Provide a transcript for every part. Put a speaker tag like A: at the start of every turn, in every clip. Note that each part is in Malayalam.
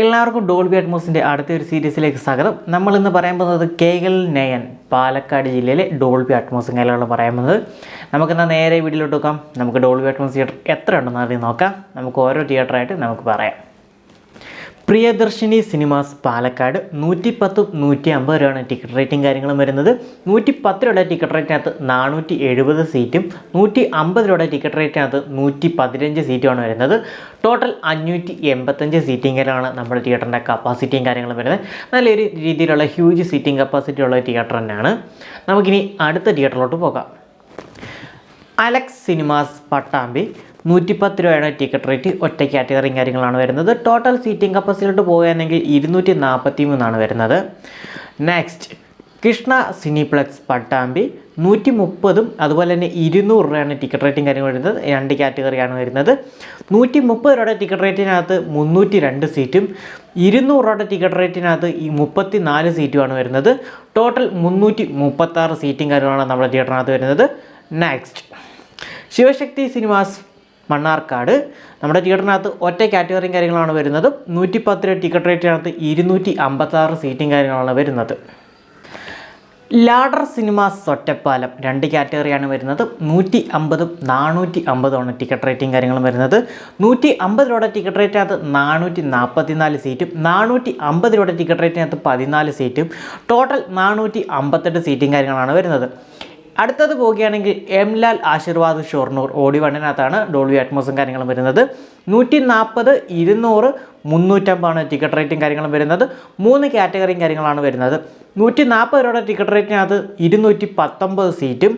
A: എല്ലാവർക്കും ഡോൾബി അറ്റ്മോസിൻ്റെ അടുത്തൊരു സീരീസിലേക്ക് സ്വാഗതം. നമ്മളിന്ന് പറയാൻ പോകുന്നത് KL9 പാലക്കാട് ജില്ലയിലെ ഡോൾബി അറ്റ്മോസ് കാര്യങ്ങളാണ് പറയാൻ പോകുന്നത്. നമുക്കെന്നാൽ നേരെ വീഡിയോയിലോട്ട് നോക്കാം. നമുക്ക് ഡോൾബി അറ്റ്മോസ് തിയേറ്റർ എത്ര ഉണ്ടെന്ന് ആദ്യം നോക്കാം. നമുക്ക് ഓരോ തിയേറ്ററായിട്ട് നമുക്ക് പറയാം. പ്രിയദർശിനി സിനിമാസ് പാലക്കാട് 110, 150 രൂപയാണ് ടിക്കറ്റ് റേറ്റും കാര്യങ്ങളും വരുന്നത്. 110 രൂപയുടെ ടിക്കറ്റ് റേറ്റിനകത്ത് 470 സീറ്റും 150 രൂപയുടെ ടിക്കറ്റ് റേറ്റിനകത്ത് 115 സീറ്റുമാണ് വരുന്നത്. ടോട്ടൽ 585 സീറ്റിംഗ് കാര്യങ്ങളാണ് നമ്മുടെ തിയേറ്ററിൻ്റെ കപ്പാസിറ്റിയും കാര്യങ്ങളും വരുന്നത്. നല്ലൊരു രീതിയിലുള്ള ഹ്യൂജ് സീറ്റിംഗ് കപ്പാസിറ്റി ഉള്ള തിയേറ്റർ തന്നെയാണ്. നമുക്കിനി അടുത്ത തിയേറ്ററിലോട്ട് പോകാം. അലക്സ് സിനിമാസ് പട്ടാമ്പി 110 രൂപയാണ് ടിക്കറ്റ് റേറ്റ്. ഒറ്റ കാറ്റഗറിയും കാര്യങ്ങളാണ് വരുന്നത്. ടോട്ടൽ സീറ്റിംഗ് കപ്പാസിറ്റിയിലോട്ട് പോകുകയാണെങ്കിൽ 243 വരുന്നത്. നെക്സ്റ്റ് കൃഷ്ണ സിനിപ്ലക്സ് പട്ടാമ്പി 130 അതുപോലെ തന്നെ 200 രൂപയാണ് ടിക്കറ്റ് റേറ്റിംഗ് കാര്യങ്ങൾ വരുന്നത്. 2 കാറ്റഗറിയാണ് വരുന്നത്. 130 രൂപയുടെ ടിക്കറ്റ് റേറ്റിനകത്ത് 302 സീറ്റും 200 രൂപയുടെ ടിക്കറ്റ് റേറ്റിനകത്ത് 34 സീറ്റുമാണ് വരുന്നത്. ടോട്ടൽ 336 സീറ്റിംഗ് കാര്യങ്ങളാണ് നമ്മുടെ തിയേറ്ററിനകത്ത് വരുന്നത്. നെക്സ്റ്റ് ശിവശക്തി സിനിമാസ് മണ്ണാർക്കാട് നമ്മുടെ തിയേറ്ററിനകത്ത് ഒറ്റ കാറ്റഗറിയും കാര്യങ്ങളാണ് വരുന്നത്. 110 രൂപ ടിക്കറ്റ് റേറ്റിനകത്ത് 256 സീറ്റിംഗ് കാര്യങ്ങളാണ് വരുന്നത്. ലാഡർ സിനിമാസ് ഒറ്റപ്പാലം 2 കാറ്റഗറിയാണ് വരുന്നത്. 150, 450 ടിക്കറ്റ് റേറ്റിംഗ് കാര്യങ്ങളും വരുന്നത്. 150 രൂപയുടെ ടിക്കറ്റ് റേറ്റിനകത്ത് 444 സീറ്റും 450 രൂപയുടെ ടിക്കറ്റ് റേറ്റിനകത്ത് 14 സീറ്റും ടോട്ടൽ 458 സീറ്റിംഗ് കാര്യങ്ങളാണ് വരുന്നത്. അടുത്തത് പോവുകയാണെങ്കിൽ എം ലാൽ ആശീർവാദ് ഷൊർണൂർ ഓടി വണ്ണിനകത്താണ് ഡോൾബി അറ്റ്മോസും കാര്യങ്ങളും വരുന്നത്. 140, 200, 350 ടിക്കറ്റ് റേറ്റും കാര്യങ്ങളും വരുന്നത്. 3 കാറ്റഗറിയും കാര്യങ്ങളാണ് വരുന്നത്. 140 രൂപയുടെ ടിക്കറ്റ് റേറ്റിനകത്ത് 219 സീറ്റും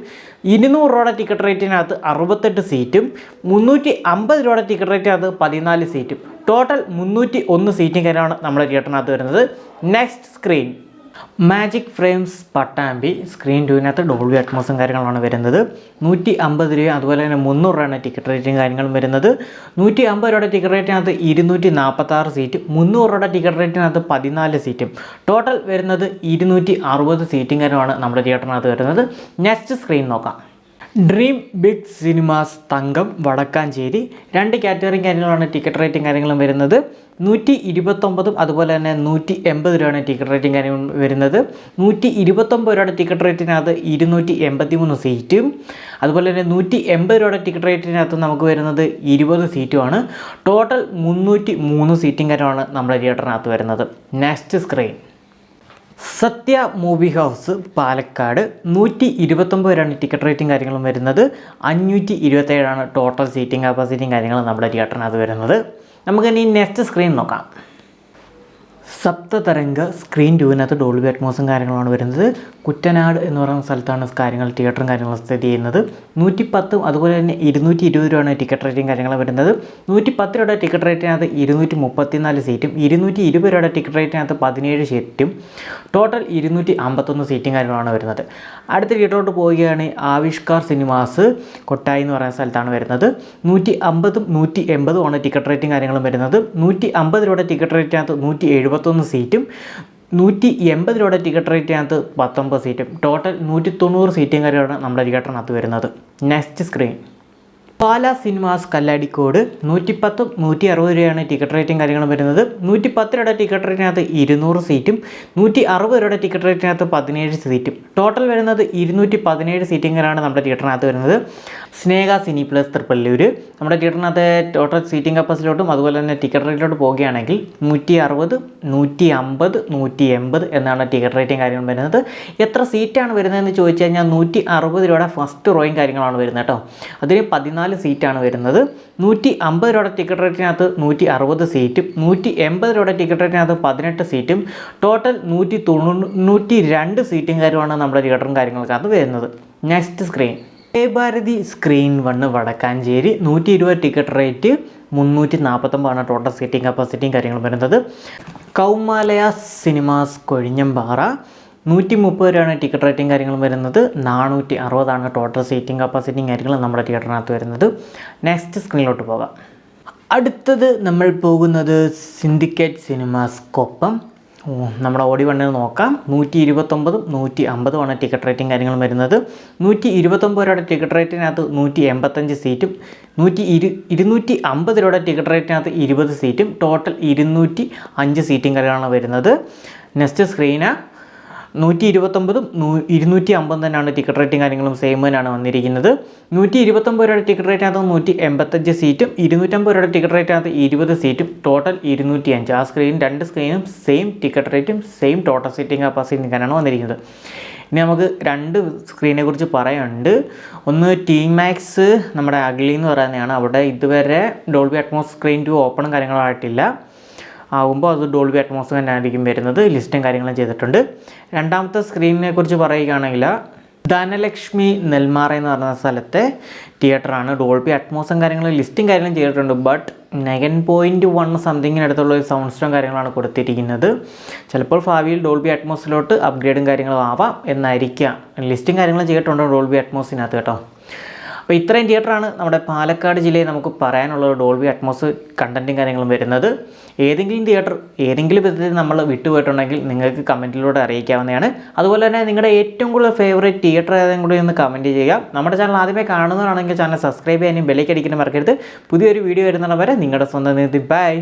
A: 200 രൂപയുടെ ടിക്കറ്റ് റേറ്റിനകത്ത് 68 സീറ്റും 350 രൂപയുടെ ടിക്കറ്റ് റേറ്റിനകത്ത് 14 സീറ്റും ടോട്ടൽ 301 സീറ്റും കാര്യമാണ് നമ്മുടെ തിയേറ്ററിനകത്ത് വരുന്നത്. Next screen magic frames Pattambi screen 2-നകത്ത് ഡോൾബി അറ്റ്മോസും കാര്യങ്ങളാണ് വരുന്നത്. 150 രൂപ അതുപോലെ തന്നെ 300 രൂപയാണ് ടിക്കറ്റ് റേറ്റും കാര്യങ്ങളും വരുന്നത്. 150 രൂപയുടെ ടിക്കറ്റ് റേറ്റിനകത്ത് 246 സീറ്റും 300 രൂപയുടെ ടിക്കറ്റ് റേറ്റിനകത്ത് 14 സീറ്റും ടോട്ടൽ വരുന്നത് 260 സീറ്റും കാര്യമാണ് നമ്മുടെ തിയേറ്ററിനകത്ത് വരുന്നത്. നെക്സ്റ്റ് സ്ക്രീൻ നോക്കാം. ഡ്രീം ബിഗ് സിനിമാസ് തങ്കം വടക്കാഞ്ചേരി 2 കാറ്റഗറിയും കാര്യങ്ങളാണ് ടിക്കറ്റ് റേറ്റും കാര്യങ്ങളും വരുന്നത്. 129 അതുപോലെ തന്നെ 180 രൂപയാണ് ടിക്കറ്റ് റേറ്റും കാര്യങ്ങളും വരുന്നത്. 129 രൂപയുടെ ടിക്കറ്റ് റേറ്റിനകത്ത് 283 സീറ്റും അതുപോലെ തന്നെ 180 രൂപയുടെ ടിക്കറ്റ് റേറ്റിനകത്ത് നമുക്ക് വരുന്നത് 20 സീറ്റുമാണ്. ടോട്ടൽ 303 സീറ്റും കാര്യമാണ് നമ്മുടെ തിയേറ്ററിനകത്ത് വരുന്നത്. നെക്സ്റ്റ് സ്ക്രീൻ സത്യ മൂവി ഹൗസ് പാലക്കാട് 129 രൂപയാണ് ടിക്കറ്റ് റേറ്റും കാര്യങ്ങളും വരുന്നത്. 527 ടോട്ടൽ സീറ്റിംഗ് കപ്പാസിറ്റിയും കാര്യങ്ങളും നമ്മുടെ തിയേറ്ററിനകത്ത് വരുന്നത്. നമുക്കിനി നെക്സ്റ്റ് സ്ക്രീൻ നോക്കാം. സപ്തതരംഗ സ്ക്രീൻ 2-നകത്ത് ഡോൾബി അറ്റ്മോസും കാര്യങ്ങളാണ് വരുന്നത്. കുട്ടനാട് എന്ന് പറയുന്ന സ്ഥലത്താണ് തിയേറ്ററും കാര്യങ്ങളും സ്ഥിതി ചെയ്യുന്നത്. 110 അതുപോലെ തന്നെ 220 രൂപയാണ് ടിക്കറ്റ് റേറ്റും കാര്യങ്ങൾ വരുന്നത്. 110 രൂപയുടെ ടിക്കറ്റ് റേറ്റിനകത്ത് 234 സീറ്റും 220 രൂപയുടെ ടിക്കറ്റ് റേറ്റിനകത്ത് 17 സീറ്റും ടോട്ടൽ 251 സീറ്റും കാര്യങ്ങളാണ് വരുന്നത്. അടുത്ത തിയേറ്ററിലോട്ട് പോവുകയാണെങ്കിൽ ആവിഷ്കാർ സിനിമാസ് കൊട്ടായി എന്ന് പറയുന്ന സ്ഥലത്താണ് വരുന്നത്. 150, 180 ടിക്കറ്റ് റേറ്റും കാര്യങ്ങളും വരുന്നത്. 150 രൂപയുടെ ടിക്കറ്റ് റേറ്റിനകത്ത് 171 സീറ്റും 180 രൂപയുടെ ടിക്കറ്റ് റേറ്റിനകത്ത് 19 സീറ്റും ടോട്ടൽ 190 സീറ്റും കാര്യമാണ് നമ്മുടെ തിയേറ്ററിനകത്ത് വരുന്നത്. നെക്സ്റ്റ് സ്ക്രീൻ പാല സിനിമാസ് കല്ലാടിക്കോട് 110, 160 രൂപയാണ് ടിക്കറ്റ് റേറ്റും കാര്യങ്ങളും വരുന്നത്. 110 രൂപയുടെ ടിക്കറ്റ് റേറ്റിനകത്ത് 200 സീറ്റും 160 രൂപയുടെ ടിക്കറ്റ് റേറ്റിനകത്ത് 17 സീറ്റും ടോട്ടൽ വരുന്നത് 217 സീറ്റും കാര്യമാണ് നമ്മുടെ തിയേറ്ററിനകത്ത് വരുന്നത്. സ്നേഹ സിനിപ്ലസ് തൃപ്പല്ലൂർ നമ്മുടെ തിയേറ്ററിനകത്ത് ടോട്ടൽ സീറ്റിംഗ് കപ്പാസിറ്റിയിലോട്ടും അതുപോലെ തന്നെ ടിക്കറ്റ് റേറ്റിലോട്ട് പോവുകയാണെങ്കിൽ 160, 150, 180 എന്നാണ് ടിക്കറ്റ് റേറ്റും കാര്യങ്ങളും വരുന്നത്. എത്ര സീറ്റാണ് വരുന്നതെന്ന് ചോദിച്ചു കഴിഞ്ഞാൽ 160 രൂപയുടെ ഫസ്റ്റ് റോയും കാര്യങ്ങളാണ് വരുന്നത് കേട്ടോ. അതിന് 14 സീറ്റാണ് വരുന്നത്. 150 രൂപയുടെ ടിക്കറ്റ് റേറ്റിനകത്ത് 160 സീറ്റും 180 രൂപയുടെ ടിക്കറ്റ് റേറ്റിനകത്ത് 18 സീറ്റും ടോട്ടൽ 192 സീറ്റും കാര്യമാണ് നമ്മുടെ തിയേറ്ററും കാര്യങ്ങൾക്കകത്ത് വരുന്നത്. Next screen Bharathi screen 1 Vadakkancherry 120 ticket rate 349 total seating കപ്പാസിറ്റിയും കാര്യങ്ങളും വരുന്നത്. കൗമാലയ സിനിമാസ് കൊഴിഞ്ഞമ്പാറ 130 രൂപയാണ് ടിക്കറ്റ് റേറ്റും കാര്യങ്ങളും വരുന്നത്. 460 ടോട്ടൽ സീറ്റിംഗ് കപ്പാസിറ്റിയും കാര്യങ്ങളും നമ്മുടെ തിയേറ്ററിനകത്ത് വരുന്നത്. നെക്സ്റ്റ് സ്ക്രീനിലോട്ട് പോകാം. അടുത്തത് നമ്മൾ പോകുന്നത് സിൻഡിക്കേറ്റ് സിനിമാസ് കൊപ്പം നമ്മുടെ ഓടി വണ്ണിൽ നോക്കാം. 129ഉം 150ഉമാണ് ടിക്കറ്റ് റേറ്റും കാര്യങ്ങളും വരുന്നത്. 129 രൂപയുടെ ടിക്കറ്റ് റേറ്റിനകത്ത് 185 സീറ്റും 250 രൂപയുടെ ടിക്കറ്റ് റേറ്റിനകത്ത് 20 സീറ്റും ടോട്ടൽ 205 സീറ്റും കാര്യങ്ങളാണ് വരുന്നത്. നെക്സ്റ്റ് സ്ക്രീന് 129ഉം 250 തന്നെയാണ് ടിക്കറ്റ് റേറ്റും കാര്യങ്ങളും സെയിം തന്നെയാണ് വന്നിരിക്കുന്നത്. 129 രൂപയുടെ ടിക്കറ്റ് റേറ്റിനകത്ത് 185 സീറ്റും 250 രൂപയുടെ ടിക്കറ്റ് റേറ്റിനകത്ത് 20 സീറ്റും ടോട്ടൽ 205. ആ രണ്ട് സ്ക്രീനും സെയിം ടിക്കറ്റ് റേറ്റും സെയിം ടോട്ടൽ സീറ്റിംഗ് കപ്പാസിറ്റി നിൽക്കാനാണ് വന്നിരിക്കുന്നത്. ഇനി നമുക്ക് 2 സ്ക്രീനെ കുറിച്ച് പറയാനുണ്ട്. ഒന്ന് ടി-മാക്സ് നമ്മുടെ അഗ്ലി എന്ന് പറയുന്നതാണ്. അവിടെ ഇതുവരെ ഡോൾബി അറ്റ്മോസ് സ്ക്രീൻ 2 ഓപ്പണും കാര്യങ്ങളായിട്ടില്ല. ആകുമ്പോൾ അത് ഡോൾബി അറ്റ്മോസ് തന്നെ ആയിരിക്കും വരുന്നത്. ലിസ്റ്റും കാര്യങ്ങളും ചെയ്തിട്ടുണ്ട്. രണ്ടാമത്തെ സ്ക്രീനിനെ കുറിച്ച് പറയുകയാണെങ്കിൽ ധനലക്ഷ്മി നെൽമാറ എന്ന് പറഞ്ഞ സ്ഥലത്തെ തിയേറ്ററാണ്. ഡോൾബി അറ്റ്മോസും കാര്യങ്ങളും ലിസ്റ്റും കാര്യങ്ങളും ചെയ്തിട്ടുണ്ട്. ബട്ട് 9.1 സംതിങ്ങിനടുത്തുള്ള ഒരു സൗണ്ട് സിസ്റ്റം കാര്യങ്ങളാണ് കൊടുത്തിരിക്കുന്നത്. ചിലപ്പോൾ ഭാവിയിൽ ഡോൾബി അറ്റ്മോസിലോട്ട് അപ്ഗ്രേഡും കാര്യങ്ങളും ആവാം എന്നായിരിക്കാം. ലിസ്റ്റും കാര്യങ്ങളും ചെയ്തിട്ടുണ്ട് ഡോൾബി അറ്റ്മോസിനകത്ത് കേട്ടോ. അപ്പോൾ ഇത്രയും തിയേറ്ററാണ് നമ്മുടെ പാലക്കാട് ജില്ലയിൽ നമുക്ക് പറയാനുള്ള ഡോൾബി അറ്റ്മോസ് കണ്ടൻറ്റും കാര്യങ്ങളും വരുന്നത്. ഏതെങ്കിലും തിയേറ്റർ ഏതെങ്കിലും വിധത്തിൽ നമ്മൾ വിട്ടുപോയിട്ടുണ്ടെങ്കിൽ നിങ്ങൾക്ക് കമൻറ്റിലൂടെ അറിയിക്കാവുന്നതാണ്. അതുപോലെ തന്നെ നിങ്ങളുടെ ഏറ്റവും കൂടുതൽ ഫേവറേറ്റ് തിയേറ്റർ ഏതെങ്കിലും കൂടി ഒന്ന് കമൻറ്റ് ചെയ്യുക. നമ്മുടെ ചാനൽ ആദ്യമേ കാണുന്നതാണെങ്കിൽ ചാനൽ സബ്സ്ക്രൈബ് ചെയ്യാനും ബെല്ലൈക്കൻ അടിക്കാനും മറക്കരുത്. പുതിയൊരു വീഡിയോ വരുന്നവരെ നിങ്ങളുടെ സ്വന്തം നിധി. ബൈ.